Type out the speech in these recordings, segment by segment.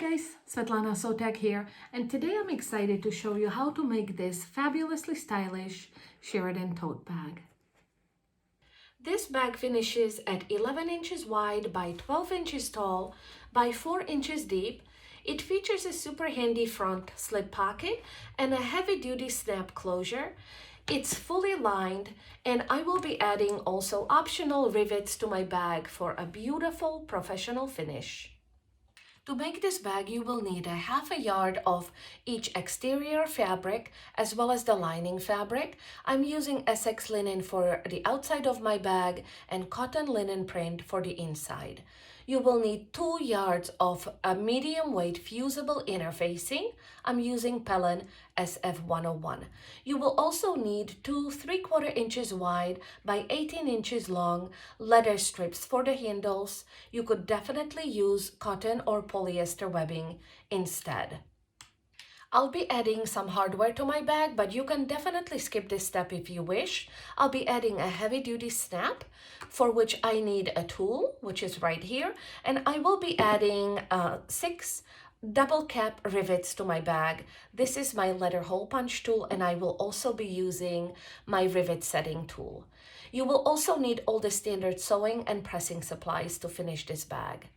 guys, Sotak here, and today I'm excited to show you how to make this fabulously stylish Sheridan tote bag. This bag finishes at 11 inches wide by 12 inches tall by 4 inches deep. It features a super handy front slip pocket and a heavy-duty snap closure. It's fully lined, and I will be adding also optional rivets to my bag for a beautiful professional finish. To make this bag, you will need a half a yard of each exterior fabric as well as the lining fabric. I'm using Essex linen for the outside of my bag and cotton linen print for the inside. You will need 2 yards of a medium weight fusible interfacing. I'm using Pellon SF101. You will also need 2 3/4 inches wide by 18 inches long leather strips for the handles. You could definitely use cotton or polyester webbing instead. I'll be adding some hardware to my bag, but you can definitely skip this step if you wish. I'll be adding a heavy-duty snap, for which I need a tool, which is right here, and I will be adding 6 double cap rivets to my bag. This is my letter hole punch tool, and I will also be using my rivet setting tool. You will also need all the standard sewing and pressing supplies to finish this bag.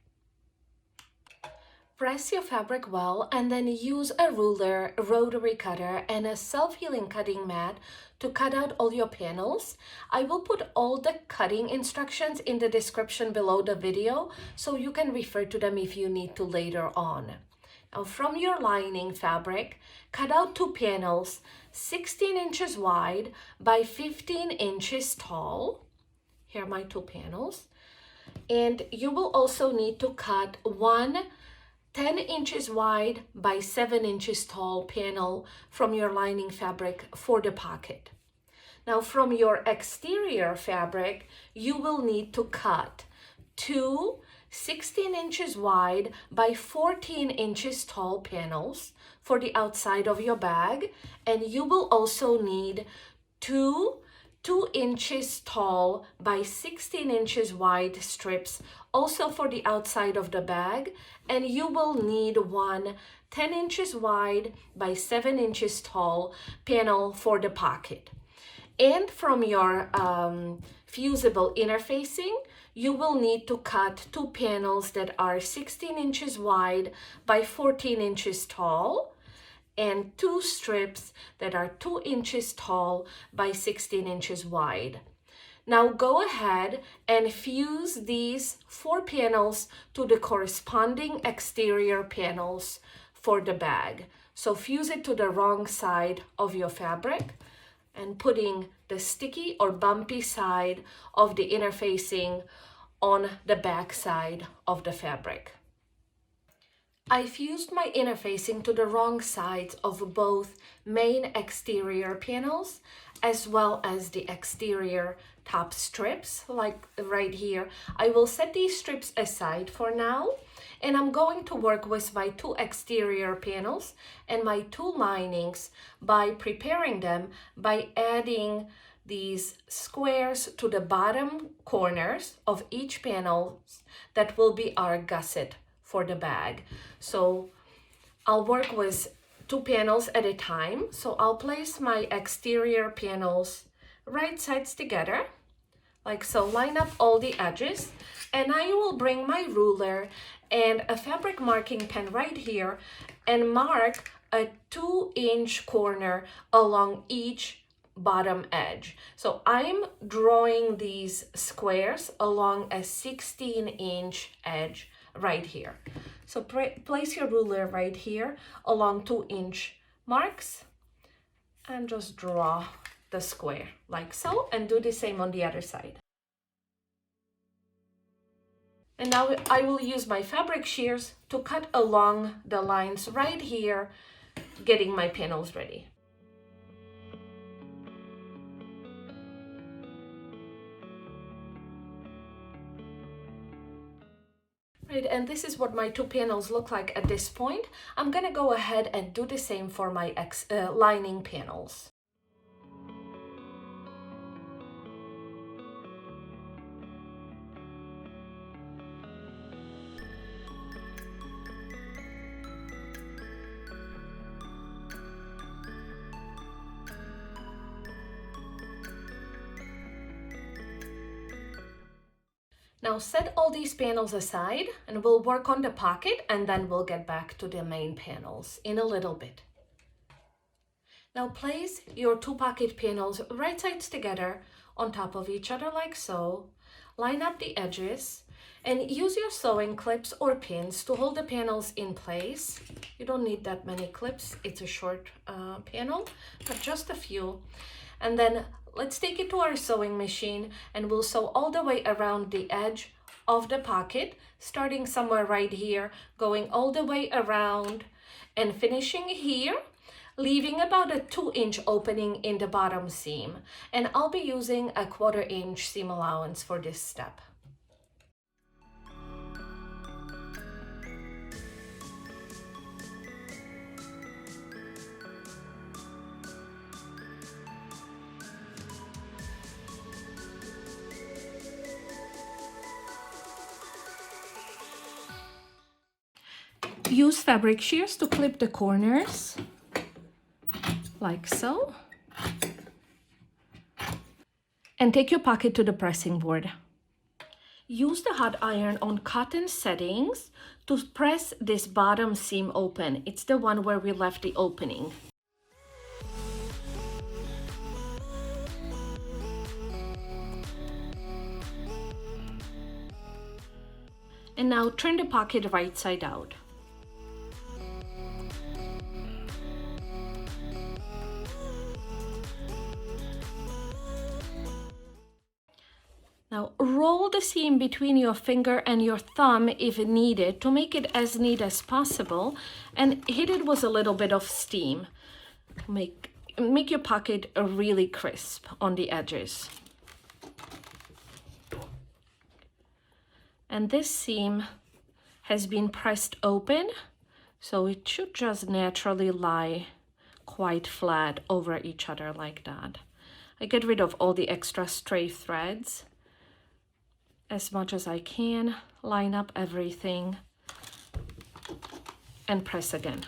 Press your fabric well and then use a ruler, rotary cutter, and a self-healing cutting mat to cut out all your panels. I will put all the cutting instructions in the description below the video so you can refer to them if you need to later on. Now from your lining fabric, cut out 2 panels 16 inches wide by 15 inches tall. Here are my 2 panels. And you will also need to cut one 10 inches wide by 7 inches tall panel from your lining fabric for the pocket. Now from your exterior fabric, you will need to cut 2 16 inches wide by 14 inches tall panels for the outside of your bag, and you will also need 2 inches tall by 16 inches wide strips also for the outside of the bag, and you will need one 10 inches wide by 7 inches tall panel for the pocket. And from your fusible interfacing, you will need to cut 2 panels that are 16 inches wide by 14 inches tall, and 2 strips that are 2 inches tall by 16 inches wide. Now go ahead and fuse these 4 panels to the corresponding exterior panels for the bag. So fuse it to the wrong side of your fabric and putting the sticky or bumpy side of the interfacing on the back side of the fabric. I fused my interfacing to the wrong sides of both main exterior panels as well as the exterior top strips, like right here. I will set these strips aside for now, and I'm going to work with my 2 exterior panels and my 2 linings by preparing them by adding these squares to the bottom corners of each panel that will be our gusset for the bag. So I'll work with 2 panels at a time. So I'll place my exterior panels right sides together, like so. Line up all the edges, and I will bring my ruler and a fabric marking pen right here and mark a 2-inch corner along each bottom edge. So I'm drawing these squares along a 16-inch edge right here. So place your ruler right here along 2-inch marks and just draw the square like so, and do the same on the other side. And now I will use my fabric shears to cut along the lines right here, getting my panels ready. Right, and this is what my 2 panels look like at this point. I'm gonna go ahead and do the same for my lining panels. Now set all these panels aside and we'll work on the pocket and then we'll get back to the main panels in a little bit. Now place your two pocket panels right sides together on top of each other like so. Line up the edges and use your sewing clips or pins to hold the panels in place. You don't need that many clips, it's a short panel, but just a few. And then let's take it to our sewing machine and we'll sew all the way around the edge of the pocket, starting somewhere right here, going all the way around and finishing here, leaving about a 2-inch opening in the bottom seam. And I'll be using a 1/4 inch seam allowance for this step. Use fabric shears to clip the corners, like so. And take your pocket to the pressing board. Use the hot iron on cotton settings to press this bottom seam open. It's the one where we left the opening. And now turn the pocket right side out. Now roll the seam between your finger and your thumb if needed to make it as neat as possible, and hit it with a little bit of steam. Make your pocket really crisp on the edges. And this seam has been pressed open, so it should just naturally lie quite flat over each other like that. I get rid of all the extra stray threads as much as I can, line up everything, and press again.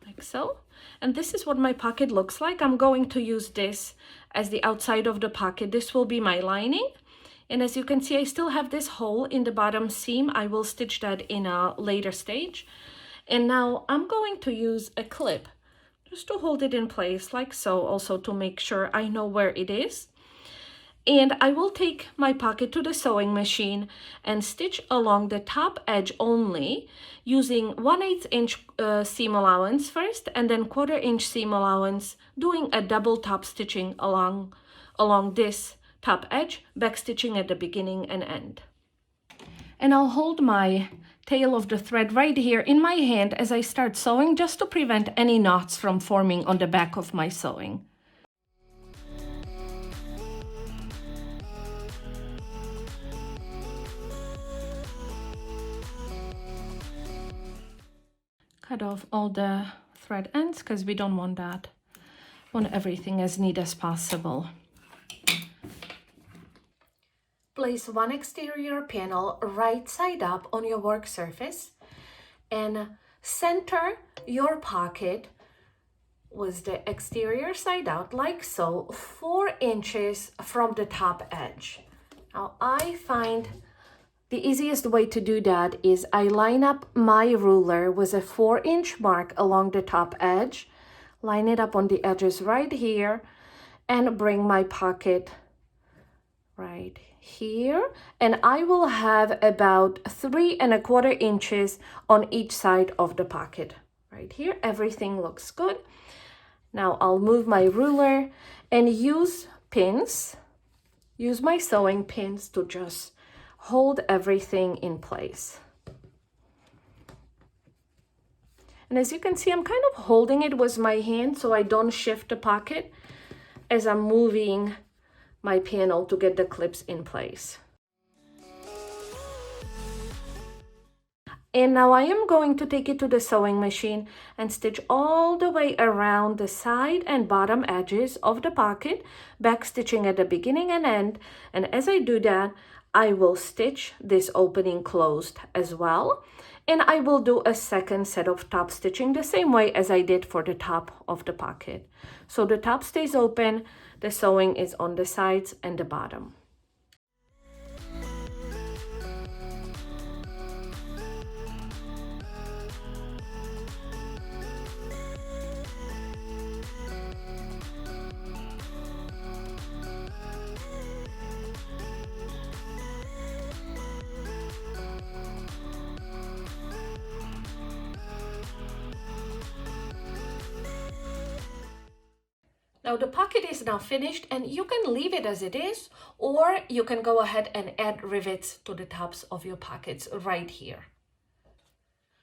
Like so. And this is what my pocket looks like. I'm going to use this as the outside of the pocket. This will be my lining. And as you can see, I still have this hole in the bottom seam. I will stitch that in a later stage. And now I'm going to use a clip just to hold it in place like so, also to make sure I know where it is. And I will take my pocket to the sewing machine and stitch along the top edge only, using 1/8 inch seam allowance first and then 1/4 inch seam allowance, doing a double top stitching along this top edge, back stitching at the beginning and end. And I'll hold my tail of the thread right here in my hand as I start sewing, just to prevent any knots from forming on the back of my sewing. Cut off all the thread ends because we don't want that. Want everything as neat as possible. Place one exterior panel right side up on your work surface and center your pocket with the exterior side out like so, 4 inches from the top edge. Now I find the easiest way to do that is I line up my ruler with a 4-inch mark along the top edge, line it up on the edges right here, and bring my pocket right here, and I will have about 3 1/4 inches on each side of the pocket. Right here, everything looks good. Now I'll move my ruler and use my sewing pins to just hold everything in place. And as you can see, I'm kind of holding it with my hand so I don't shift the pocket as I'm moving my panel to get the clips in place. And now I am going to take it to the sewing machine and stitch all the way around the side and bottom edges of the pocket, back stitching at the beginning and end. And as I do that, I will stitch this opening closed as well. And I will do a second set of top stitching the same way as I did for the top of the pocket. So the top stays open, The sewing is on the sides and the bottom. Now the pocket is now finished, and you can leave it as it is, or you can go ahead and add rivets to the tops of your pockets right here.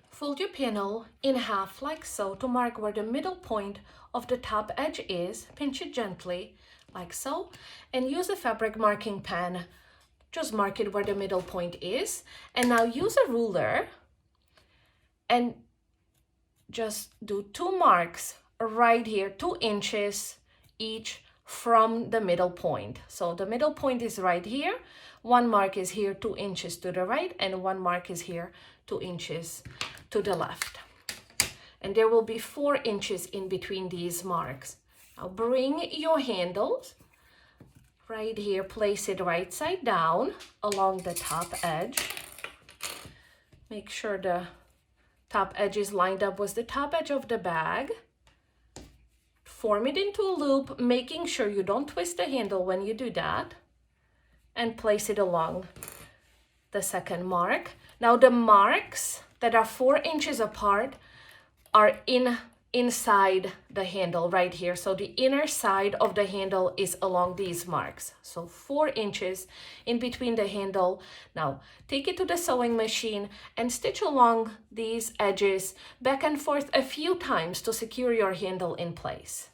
Fold your panel in half like so to mark where the middle point of the top edge is. Pinch it gently like so, and use a fabric marking pen. Just mark it where the middle point is, and now use a ruler and just do 2 marks right here, 2 inches each from the middle point. So the middle point is right here. 1 mark is here 2 inches to the right, and 1 mark is here 2 inches to the left. And there will be 4 inches in between these marks. Now bring your handles right here, place it right side down along the top edge. Make sure the top edge is lined up with the top edge of the bag. Form it into a loop, making sure you don't twist the handle when you do that, and place it along the second mark. Now the marks that are 4 inches apart are inside the handle right here. So the inner side of the handle is along these marks. So 4 inches in between the handle. Now take it to the sewing machine and stitch along these edges back and forth a few times to secure your handle in place.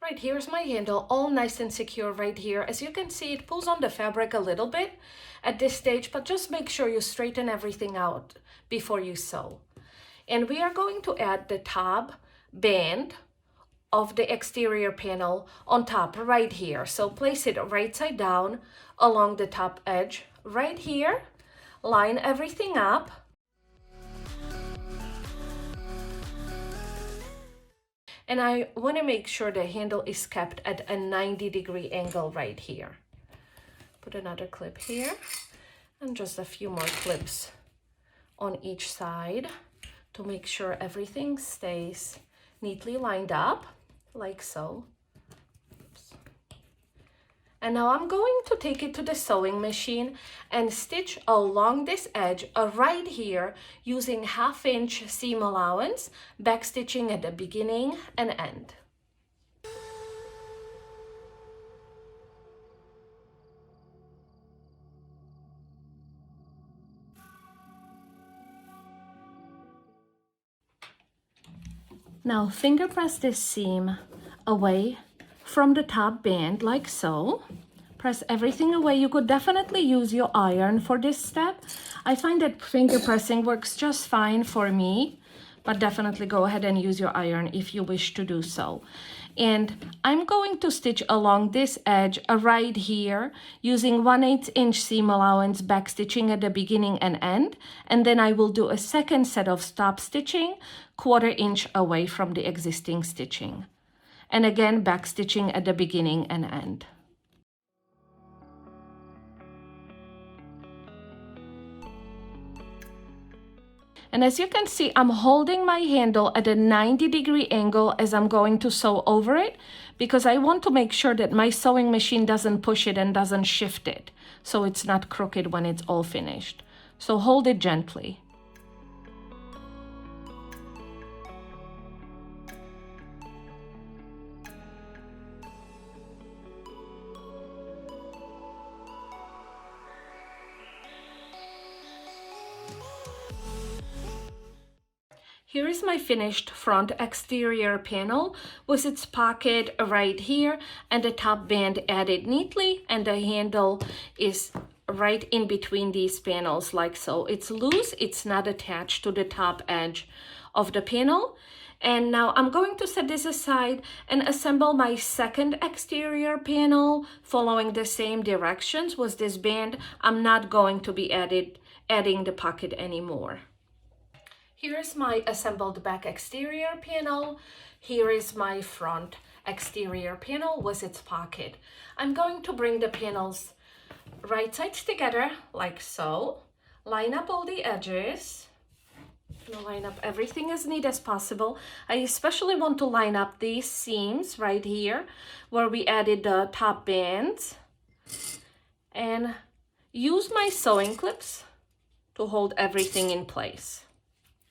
Right, here's my handle, all nice and secure right here. As you can see, it pulls on the fabric a little bit at this stage, but just make sure you straighten everything out before you sew. And we are going to add the top band of the exterior panel on top right here. So place it right side down along the top edge right here. Line everything up. And I want to make sure the handle is kept at a 90-degree angle right here. Put another clip here and just a few more clips on each side to make sure everything stays neatly lined up like so. Oops. And now I'm going to take it to the sewing machine and stitch along this edge right here using 1/2 inch seam allowance, back stitching at the beginning and end. Now finger press this seam away from the top band like so. Press everything away. You could definitely use your iron for this step. I find that finger pressing works just fine for me, but definitely go ahead and use your iron if you wish to do so. And I'm going to stitch along this edge right here using 1/8 inch seam allowance, back stitching at the beginning and end, and then I will do a second set of stop stitching 1/4 inch away from the existing stitching, and again back stitching at the beginning and end. And as you can see, I'm holding my handle at a 90-degree angle as I'm going to sew over it, because I want to make sure that my sewing machine doesn't push it and doesn't shift it, so it's not crooked when it's all finished. So hold it gently. Here is my finished front exterior panel with its pocket right here and the top band added neatly, and the handle is right in between these panels like so. It's loose, it's not attached to the top edge of the panel. And now I'm going to set this aside and assemble my second exterior panel following the same directions with this band. I'm not going to be adding the pocket anymore. Here is my assembled back exterior panel. Here is my front exterior panel was its pocket. I'm going to bring the panels right sides together like so. Line up all the edges. I'm gonna line up everything as neat as possible. I especially want to line up these seams right here where we added the top bands, and use my sewing clips to hold everything in place.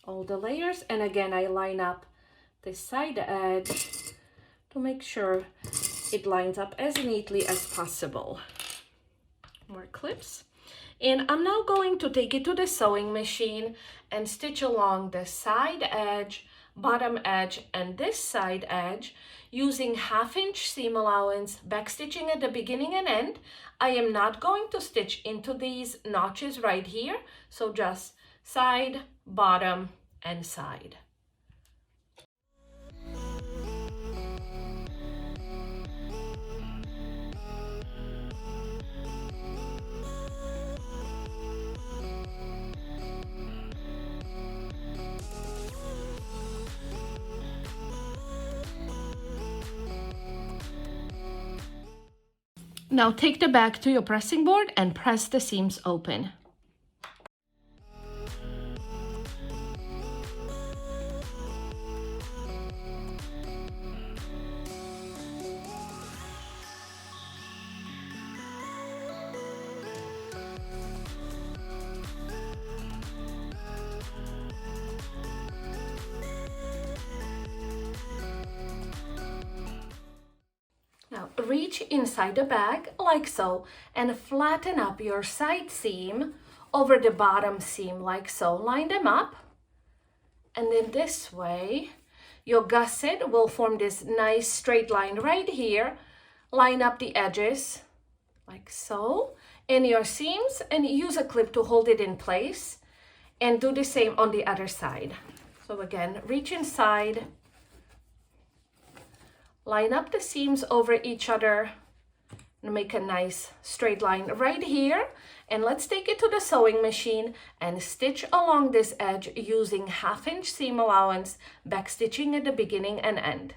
All the layers, and again I line up the side edge to make sure it lines up as neatly as possible. More clips. And I'm now going to take it to the sewing machine and stitch along the side edge, bottom edge, and this side edge using 1/2 inch seam allowance, back stitching at the beginning and end. I am not going to stitch into these notches right here, so just side, bottom, and side. Now take the bag to your pressing board and press the seams open. Now reach inside the bag like so and flatten up your side seam over the bottom seam like so. Line them up, and then this way your gusset will form this nice straight line right here. Line up the edges like so in your seams and use a clip to hold it in place, and do the same on the other side. So again, reach inside, line up the seams over each other and make a nice straight line right here. And let's take it to the sewing machine and stitch along this edge using 1/2 inch seam allowance, back stitching at the beginning and end.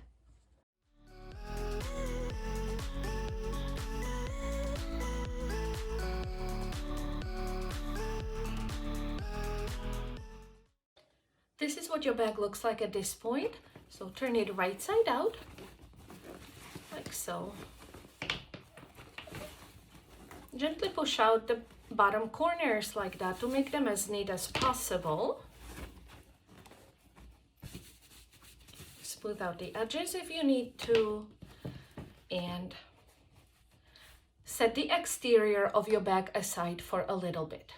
This is what your bag looks like at this point. So turn it right side out, like so. Gently push out the bottom corners like that to make them as neat as possible. Smooth out the edges if you need to, and set the exterior of your bag aside for a little bit.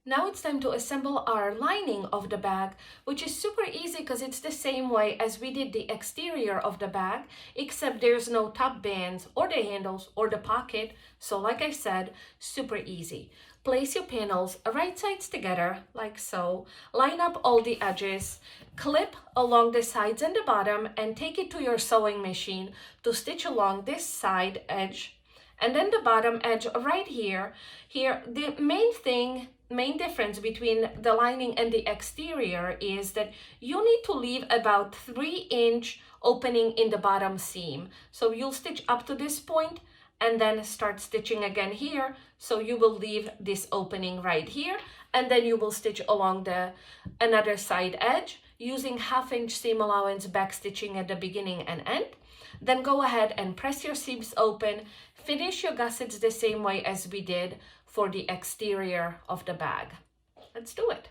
Now it's time to assemble our lining of the bag, which is super easy because it's the same way as we did the exterior of the bag, except there's no top bands or the handles or the pocket. So like I said, super easy. Place your panels right sides together like so. Line up all the edges, clip along the sides and the bottom, and take it to your sewing machine to stitch along this side edge and then the bottom edge right here. Here, the main difference between the lining and the exterior is that you need to leave about 3-inch opening in the bottom seam. So you'll stitch up to this point and then start stitching again here. So you will leave this opening right here, and then you will stitch along another side edge using 1/2 inch seam allowance, back stitching at the beginning and end. Then go ahead and press your seams open. Finish your gussets the same way as we did for the exterior of the bag. Let's do it.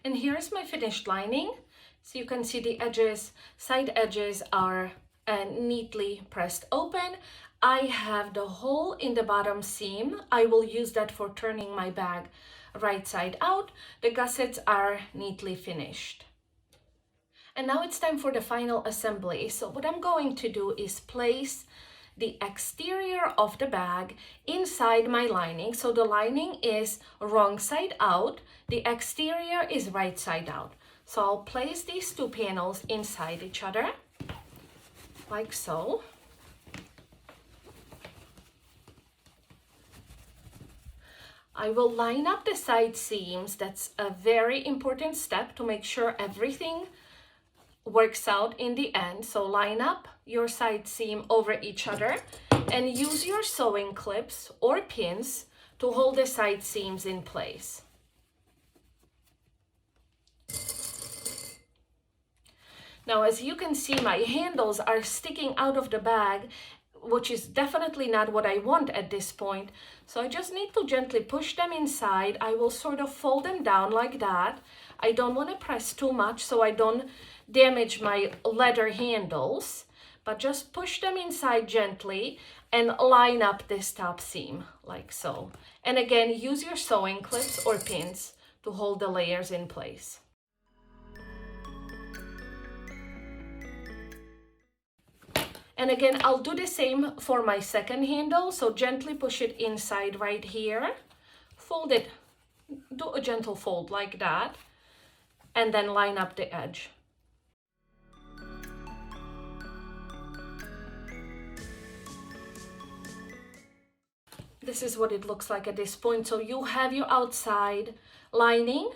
And here's my finished lining. So you can see the edges, side edges are neatly pressed open. I have the hole in the bottom seam. I will use that for turning my bag right side out. The gussets are neatly finished. And now it's time for the final assembly. So what I'm going to do is place the exterior of the bag inside my lining. So the lining is wrong side out, the exterior is right side out. So I'll place these two panels inside each other, like so. I will line up the side seams. That's a very important step to make sure everything works out in the end. So line up your side seam over each other and use your sewing clips or pins to hold the side seams in place. Now, as you can see, my handles are sticking out of the bag, which is definitely not what I want at this point. So I just need to gently push them inside. I will sort of fold them down like that. I don't want to press too much so I don't damage my leather handles, but just push them inside gently and line up this top seam like so. And again, use your sewing clips or pins to hold the layers in place. And again, I'll do the same for my second handle. So gently push it inside right here, fold it, do a gentle fold like that, and then line up the edge. This is what it looks like at this point. So you have your outside lining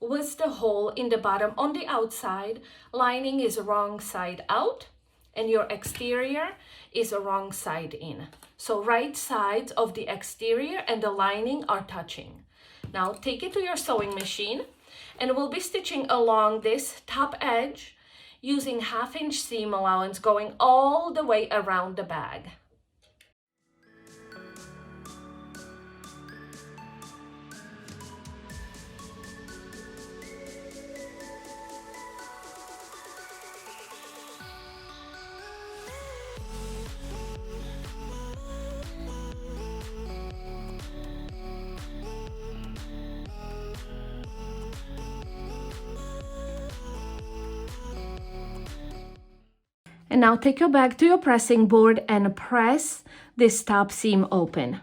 with the hole in the bottom on the outside. Lining is wrong side out and your exterior is a wrong side in. So right sides of the exterior and the lining are touching. Now take it to your sewing machine and we'll be stitching along this top edge using 1/2 inch seam allowance going all the way around the bag. And now take your bag to your pressing board and press this top seam open.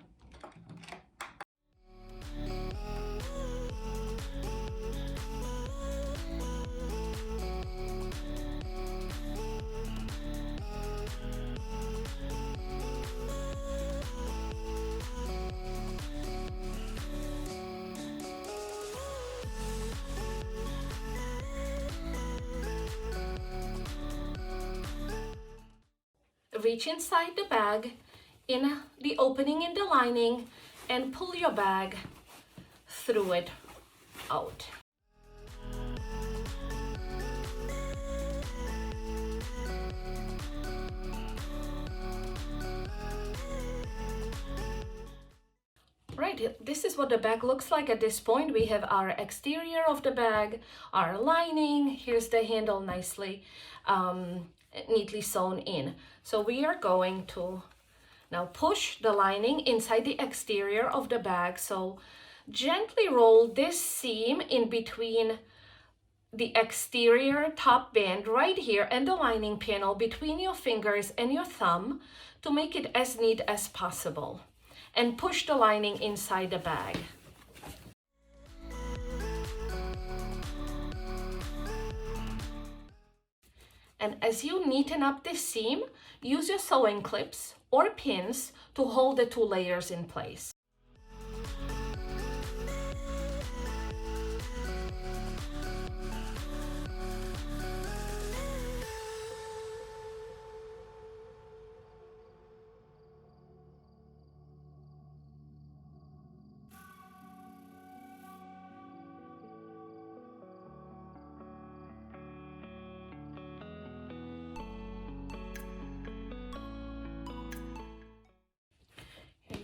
Reach inside the bag in the opening in the lining and pull your bag through it out. Right, this is what the bag looks like at this point. We have our exterior of the bag, our lining, here's the handle nicely neatly sewn in. So we are going to now push the lining inside the exterior of the bag. So gently roll this seam in between the exterior top band right here and the lining panel between your fingers and your thumb to make it as neat as possible. And push the lining inside the bag. And as you neaten up this seam, use your sewing clips or pins to hold the two layers in place.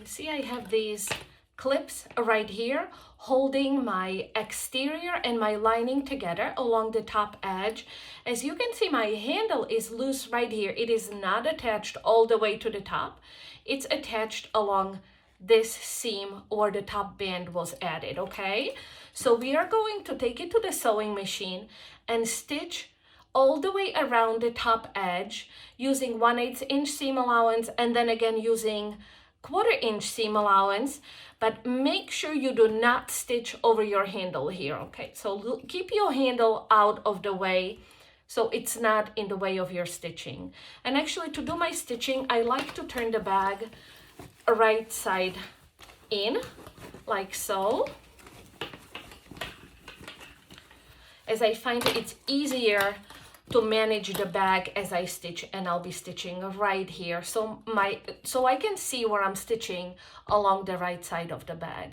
See, I have these clips right here, holding my exterior and my lining together along the top edge. As you can see, my handle is loose right here. It is not attached all the way to the top. It's attached along this seam where the top band was added, okay? So we are going to take it to the sewing machine and stitch all the way around the top edge using 1/8 inch seam allowance, and then again using 1/4 inch seam allowance, but make sure you do not stitch over your handle here, okay? So keep your handle out of the way so it's not in the way of your stitching. And actually, to do my stitching, I like to turn the bag right side in, like so, as I find it's easier to manage the bag as I stitch, and I'll be stitching right here so I can see where I'm stitching along the right side of the bag.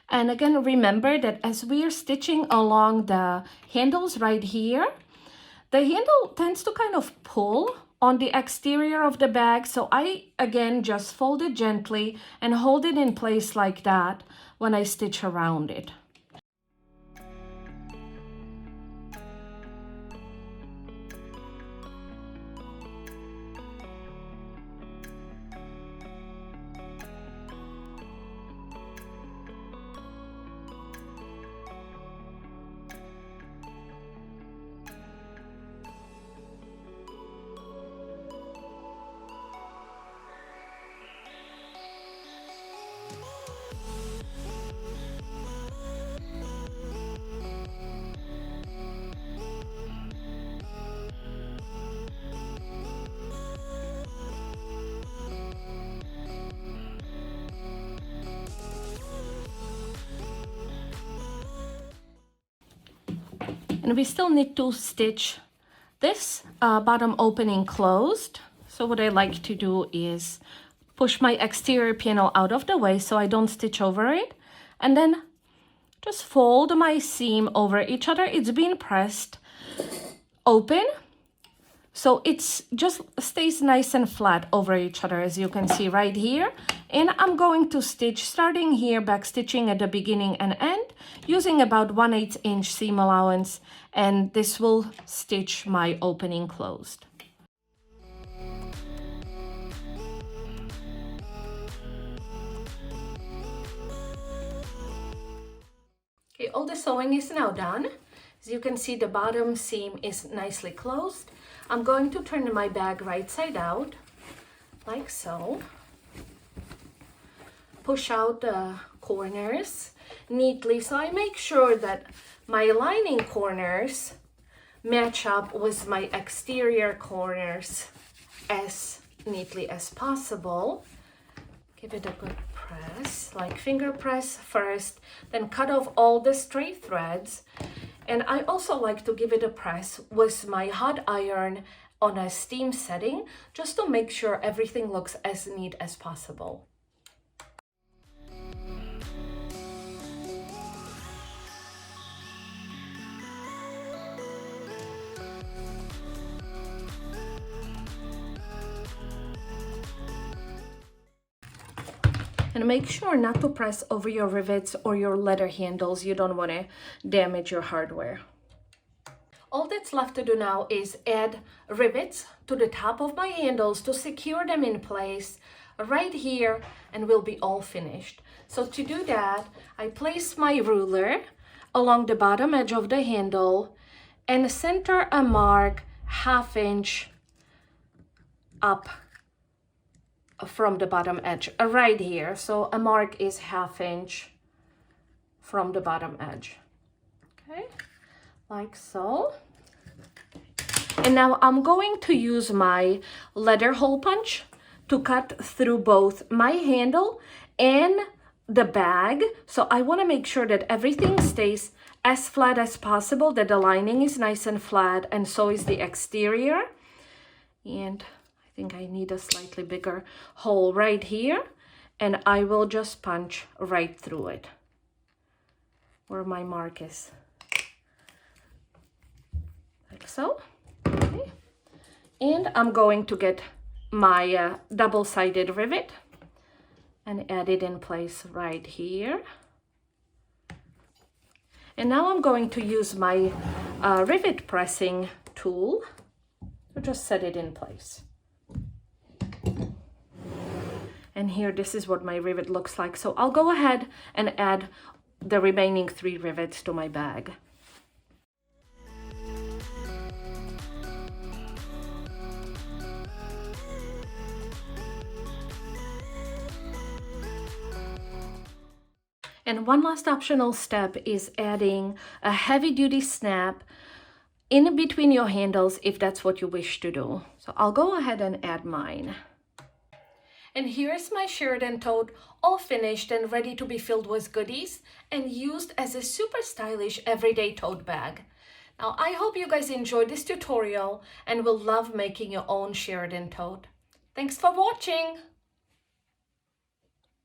And again, remember that as we are stitching along the handles right here, the handle tends to kind of pull on the exterior of the bag, so I again just fold it gently and hold it in place like that when I stitch around it. And we still need to stitch this bottom opening closed. So what I like to do is push my exterior panel out of the way so I don't stitch over it, and then just fold my seam over each other. It's being pressed open, so it's just stays nice and flat over each other, as you can see right here. And I'm going to stitch starting here, back stitching at the beginning and end, using about 1/8 inch seam allowance, and this will stitch my opening closed. Okay, all the sewing is now done. As you can see, the bottom seam is nicely closed. I'm going to turn my bag right side out, like so. Push out the corners neatly, so I make sure that my lining corners match up with my exterior corners as neatly as possible. Give it a good press, like finger press first, then cut off all the stray threads. And I also like to give it a press with my hot iron on a steam setting, just to make sure everything looks as neat as possible. And make sure not to press over your rivets or your leather handles. You don't want to damage your hardware. All that's left to do now is add rivets to the top of my handles to secure them in place right here, and we'll be all finished. So to do that, I place my ruler along the bottom edge of the handle and center a mark 1/2 inch up from the bottom edge right here. So a mark is 1/2 inch from the bottom edge, okay, like so. And now I'm going to use my leather hole punch to cut through both my handle and the bag. So I want to make sure that everything stays as flat as possible, that the lining is nice and flat, and so is the exterior. And I think I need a slightly bigger hole right here, and I will just punch right through it where my mark is, like so. Okay. And I'm going to get my double-sided rivet and add it in place right here. And now I'm going to use my rivet pressing tool to just set it in place. And here, this is what my rivet looks like. So I'll go ahead and add the remaining 3 rivets to my bag. And one last optional step is adding a heavy-duty snap in between your handles if that's what you wish to do. So I'll go ahead and add mine. And here's my Sheridan tote, all finished and ready to be filled with goodies and used as a super stylish everyday tote bag. Now, I hope you guys enjoyed this tutorial and will love making your own Sheridan tote. Thanks for watching!